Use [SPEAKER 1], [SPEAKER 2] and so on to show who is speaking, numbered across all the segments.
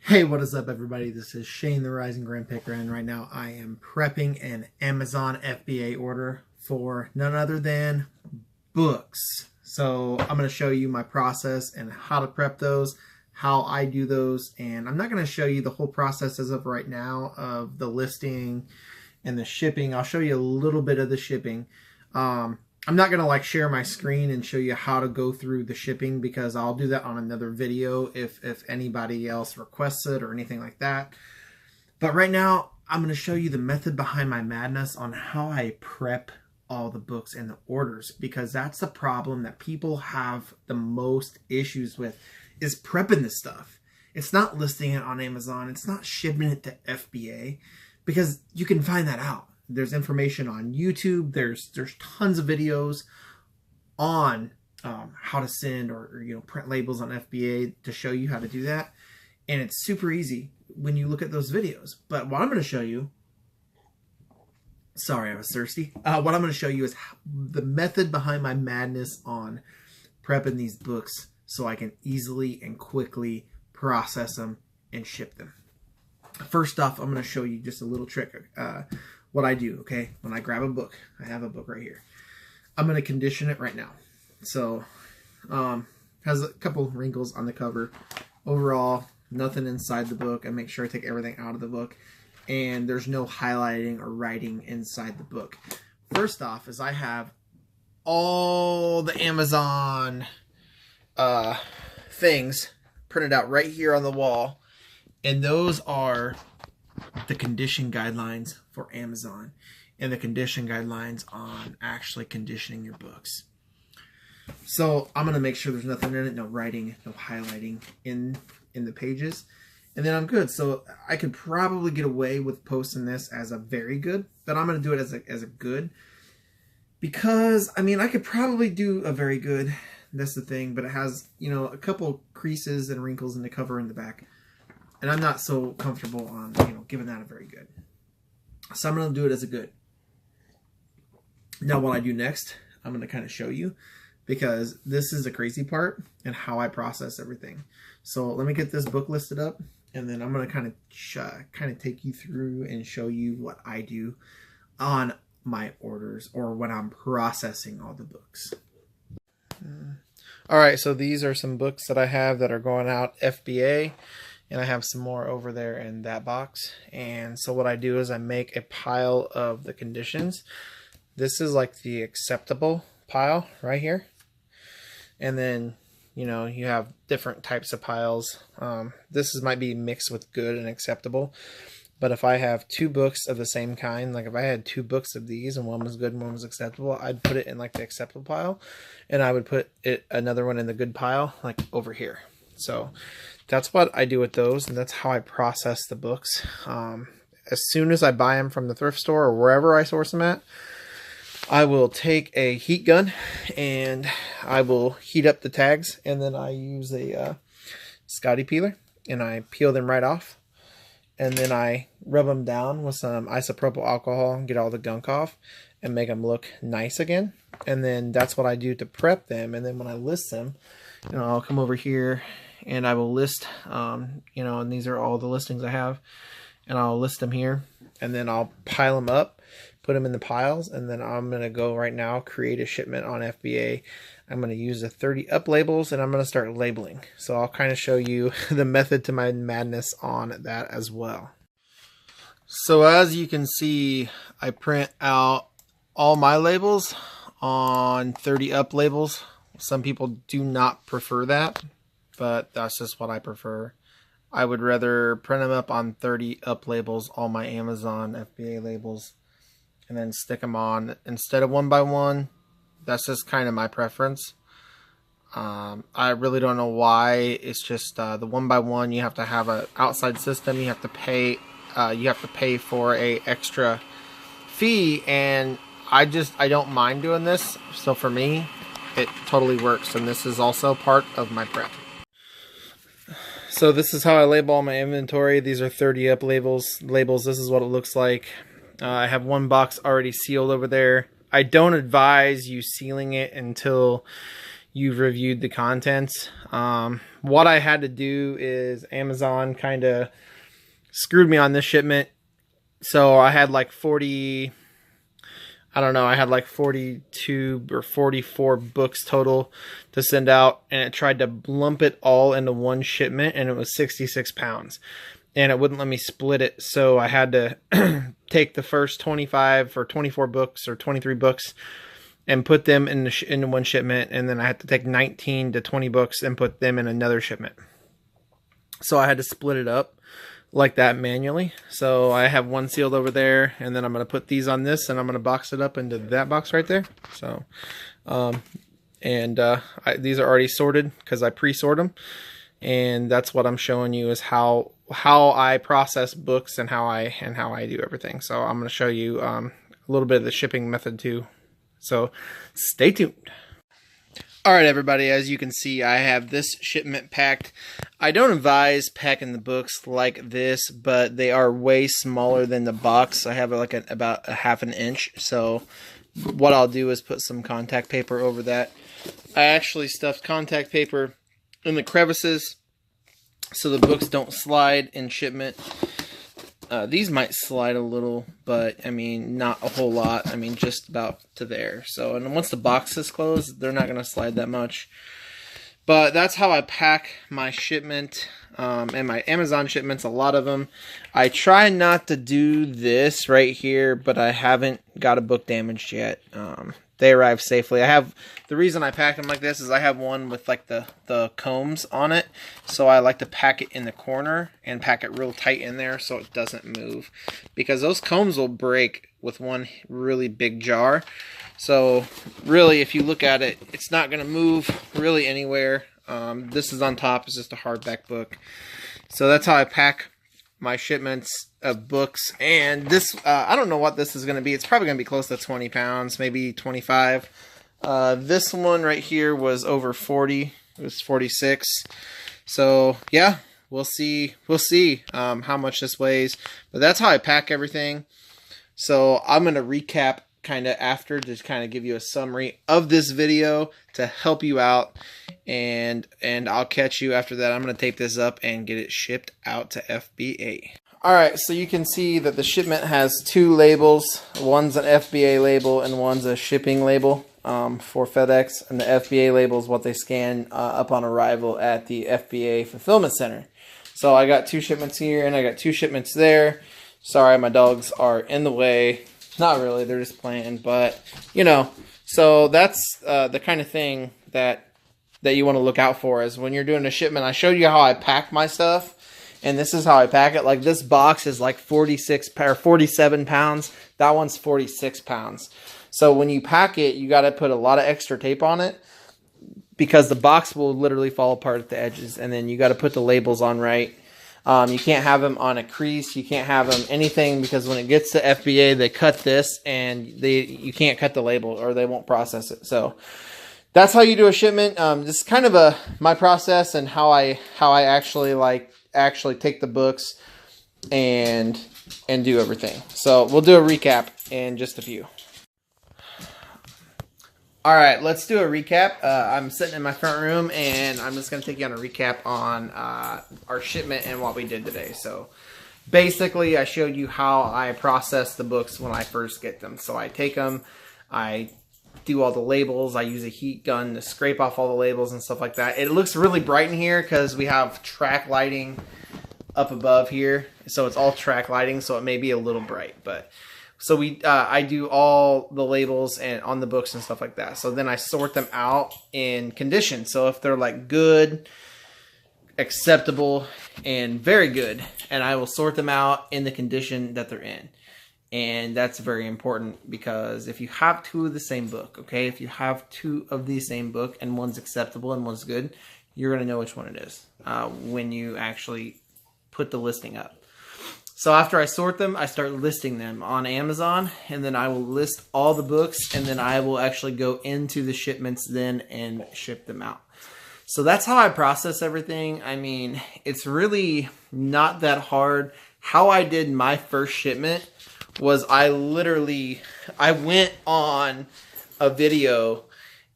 [SPEAKER 1] Hey, what is up, everybody? This is Shane, the Rising Grand Picker, and right now I am prepping an Amazon FBA order for none other than books. So I'm going to show you my process and how to prep those, how I do those, and I'm not going to show you the whole process as of right now of the listing and the shipping. I'll show you a little bit of the shipping. I'm not going to share my screen and show you how to go through the shipping because I'll do that on another video if anybody else requests it or anything like that. But right now, I'm going to show you the method behind my madness on how I prep all the books and the orders, because that's the problem that people have the most issues with, is prepping this stuff. It's not listing it on Amazon. It's not shipping it to FBA, because you can find that out. There's information on YouTube. There's tons of videos on how to send or print labels on FBA to show you how to do that, and it's super easy when you look at those videos. But what I'm going to show you, sorry, I was thirsty. What I'm going to show you is the method behind my madness on prepping these books so I can easily and quickly process them and ship them. First off, I'm going to show you just a little trick. What I do, okay? When I grab a book, I have a book right here. I'm going to condition it right now. So, has a couple wrinkles on the cover. Overall, nothing inside the book. I make sure I take everything out of the book. And there's no highlighting or writing inside the book. First off is I have all the Amazon things printed out right here on the wall. And those are the condition guidelines for Amazon and the condition guidelines on actually conditioning your books. So I'm going to make sure there's nothing in it, no writing, no highlighting in the pages, and then I'm good. So I could probably get away with posting this as a very good, but I'm going to do it as a good, because I mean I could probably do a very good. That's the thing, but it has a couple creases and wrinkles in the cover and the back. And I'm not so comfortable on, giving that a very good. So I'm going to do it as a good. Now what I do next, I'm going to kind of show you, because this is the crazy part and how I process everything. So let me get this book listed up, and then I'm going to kind of take you through and show you what I do on my orders or when I'm processing all the books. All right, so these are some books that I have that are going out FBA. And I have some more over there in that box. And so what I do is I make a pile of the conditions. This is like the acceptable pile right here. And then, you have different types of piles. Might be mixed with good and acceptable. But if I have two books of the same kind, like if I had two books of these and one was good and one was acceptable, I'd put it in like the acceptable pile. And I would put another one in the good pile, like over here. So that's what I do with those, and that's how I process the books. As soon as I buy them from the thrift store or wherever I source them at, I will take a heat gun and I will heat up the tags, and then I use a Scotty peeler and I peel them right off, and then I rub them down with some isopropyl alcohol and get all the gunk off and make them look nice again. And then that's what I do to prep them. And then when I list them, I'll come over here and I will list, and these are all the listings I have, and I'll list them here, and then I'll pile them up, put them in the piles, and then I'm going to go right now, create a shipment on FBA. I'm going to use the 30 up labels, and I'm going to start labeling. So I'll kind of show you the method to my madness on that as well. So as you can see, I print out all my labels on 30 up labels. Some people do not prefer that, but that's just what I prefer. I would rather print them up on 30 up labels, all my Amazon FBA labels, and then stick them on instead of one by one. That's just kind of my preference. I really don't know why. It's just the one by one, you have to have an outside system. You have to pay. For a extra fee, and I don't mind doing this. So for me, it totally works, and this is also part of my prep. So this is how I label all my inventory. These are 30 up labels. This is what it looks like. I have one box already sealed over there. I don't advise you sealing it until you've reviewed the contents. what I had to do is Amazon kind of screwed me on this shipment. So I had like 40, I don't know, I had like 42 or 44 books total to send out, and it tried to lump it all into one shipment, and it was 66 pounds. And it wouldn't let me split it, so I had to take the first 25 or 24 books or 23 books and put them in one shipment, and then I had to take 19 to 20 books and put them in another shipment. So I had to split it up like that manually. So I have one sealed over there, and then I'm going to put these on this, and I'm going to box it up into that box right there. So, these are already sorted because I pre-sort them, and that's what I'm showing you is how I process books and how I do everything. So I'm going to show you a little bit of the shipping method too. So stay tuned. All right, everybody, as you can see, I have this shipment packed. I don't advise packing the books like this, but they are way smaller than the box. I have like about a ½ an inch. So what I'll do is put some contact paper over that. I actually stuffed contact paper in the crevices so the books don't slide in shipment. These might slide a little, but I mean, not a whole lot. I mean, just about to there. So, and once the box is closed, they're not going to slide that much. But that's how I pack my shipment, and my Amazon shipments, a lot of them. I try not to do this right here, but I haven't got a book damaged yet. They arrived safely. The reason I packed them like this is I have one with like the combs on it. So I like to pack it in the corner and pack it real tight in there so it doesn't move. Because those combs will break with one really big jar. So really, if you look at it, it's not going to move really anywhere. This is on top. It's just a hardback book. So that's how I pack my shipments of books. And this, I don't know what this is going to be. It's probably going to be close to 20 pounds, maybe 25. This one right here was over 40. It was 46. So yeah, we'll see how much this weighs. But that's how I pack everything. So I'm going to recap kind of after, to kind of give you a summary of this video to help you out, and I'll catch you after that. I'm going to tape this up and get it shipped out to FBA. Alright, so you can see that the shipment has 2 labels. One's an FBA label and one's a shipping label for FedEx, and the FBA label is what they scan up on arrival at the FBA fulfillment center. So I got 2 shipments here and I got 2 shipments there. Sorry, my dogs are in the way. Not really, they're just playing, but you know. So that's the kind of thing that you want to look out for is when you're doing a shipment. I showed you how I pack my stuff, and this is how I pack it. Like this box is like 47 pounds. That one's 46 pounds. So when you pack it, you got to put a lot of extra tape on it because the box will literally fall apart at the edges, and then you got to put the labels on right. You can't have them on a crease. You can't have them anything, because when it gets to FBA, they cut this and you can't cut the label or they won't process it. So that's how you do a shipment. This is kind of my process and how I actually take the books and do everything. So we'll do a recap in just a few. All right, let's do a recap. I'm sitting in my front room, and I'm just going to take you on a recap on our shipment and what we did today. So basically, I showed you how I process the books when I first get them. So I take them, I do all the labels, I use a heat gun to scrape off all the labels and stuff like that. It looks really bright in here because we have track lighting up above here. So it's all track lighting, so it may be a little bright, but... So I do all the labels and on the books and stuff like that. So then I sort them out in condition. So if they're like good, acceptable, and very good, and I will sort them out in the condition that they're in. And that's very important, because if you have 2 of the same book, okay, if you have 2 of the same book and one's acceptable and one's good, you're going to know which one it is when you actually put the listing up. So after I sort them, I start listing them on Amazon, and then I will list all the books, and then I will actually go into the shipments then and ship them out. So that's how I process everything. I mean, it's really not that hard. How I did my first shipment was I went on a video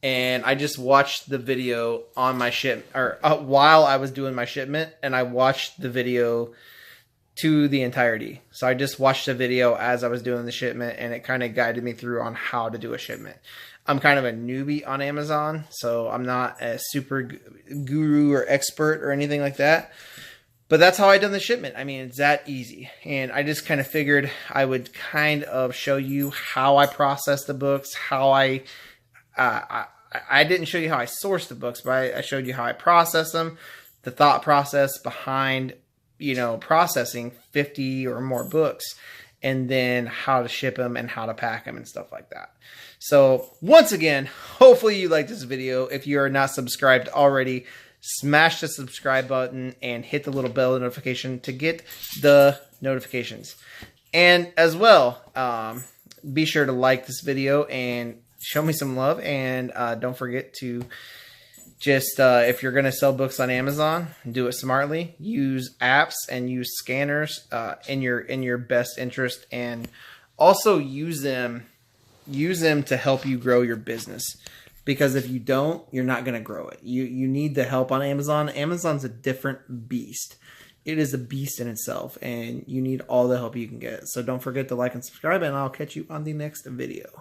[SPEAKER 2] and I just watched the video on my ship, or while I was doing my shipment, and I watched the video to the entirety. So I just watched the video as I was doing the shipment, and it kind of guided me through on how to do a shipment. I'm kind of a newbie on Amazon, so I'm not a super guru or expert or anything like that. But that's how I done the shipment. I mean, it's that easy. And I just kind of figured I would kind of show you how I process the books, how I didn't show you how I source the books, but I showed you how I process them, the thought process behind, you know, processing 50 or more books, and then how to ship them and how to pack them and stuff like that. So once again, hopefully you like this video. If you are not subscribed already, smash the subscribe button and hit the little bell notification to get the notifications. And as well, be sure to like this video and show me some love. And don't forget to just, if you're going to sell books on Amazon, do it smartly. Use apps and use scanners in your best interest, and also use them to help you grow your business. Because if you don't, you're not going to grow it. You need the help on Amazon. Amazon's a different beast. It is a beast in itself, and you need all the help you can get. So don't forget to like and subscribe, and I'll catch you on the next video.